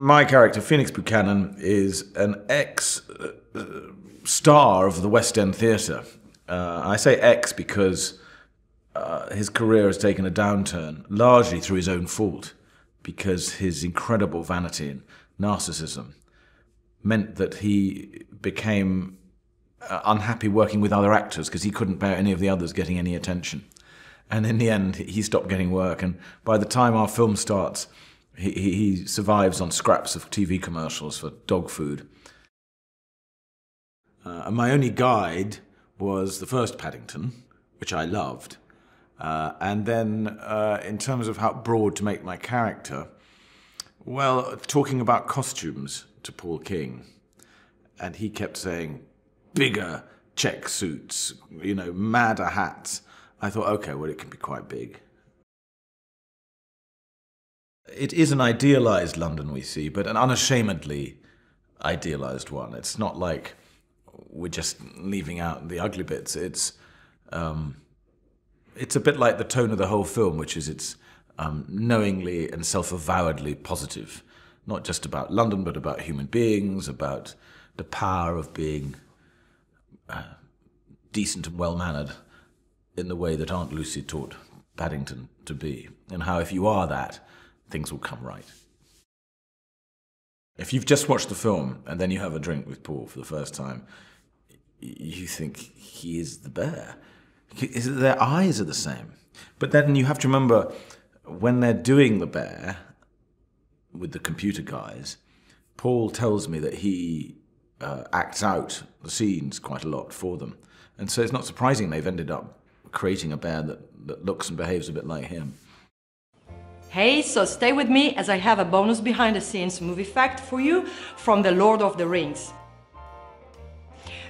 My character, Phoenix Buchanan, is an ex-star of the West End Theatre. I say ex because his career has taken a downturn, largely through his own fault, because his incredible vanity and narcissism meant that he became unhappy working with other actors because he couldn't bear any of the others getting any attention. And in the end, he stopped getting work, and by the time our film starts, he survives on scraps of TV commercials for dog food. And my only guide was the first Paddington, which I loved. And then in terms of how broad to make my character, well, talking about costumes to Paul King, and he kept saying, bigger check suits, you know, madder hats. I thought, okay, well, it can be quite big. It is an idealized London we see, but an unashamedly idealized one. It's not like we're just leaving out the ugly bits. It's a bit like the tone of the whole film, which is it's knowingly and self-avowedly positive. Not just about London, but about human beings, about the power of being decent and well-mannered in the way that Aunt Lucy taught Paddington to be, and how if you are that, things will come right. If you've just watched the film and then you have a drink with Paul for the first time, you think he is the bear. Their eyes are the same. But then you have to remember, when they're doing the bear with the computer guys, Paul tells me that he acts out the scenes quite a lot for them. And so it's not surprising they've ended up creating a bear that looks and behaves a bit like him. Hey, so stay with me as I have a bonus behind-the-scenes movie fact for you from The Lord of the Rings.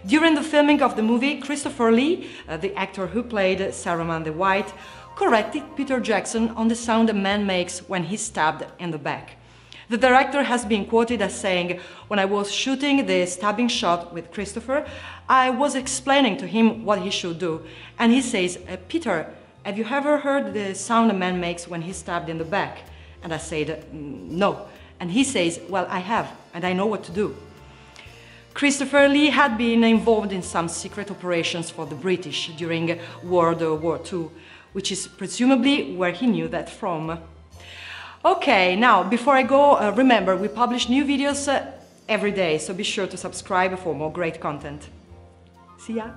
During the filming of the movie, Christopher Lee, the actor who played Saruman the White, corrected Peter Jackson on the sound a man makes when he's stabbed in the back. The director has been quoted as saying, "When I was shooting the stabbing shot with Christopher, I was explaining to him what he should do. And he says, Peter, have you ever heard the sound a man makes when he's stabbed in the back?" And I said, "No." And he says, "Well, I have, and I know what to do." Christopher Lee had been involved in some secret operations for the British during World War II, which is presumably where he knew that from. Okay, now, before I go, remember, we publish new videos every day, so be sure to subscribe for more great content. See ya!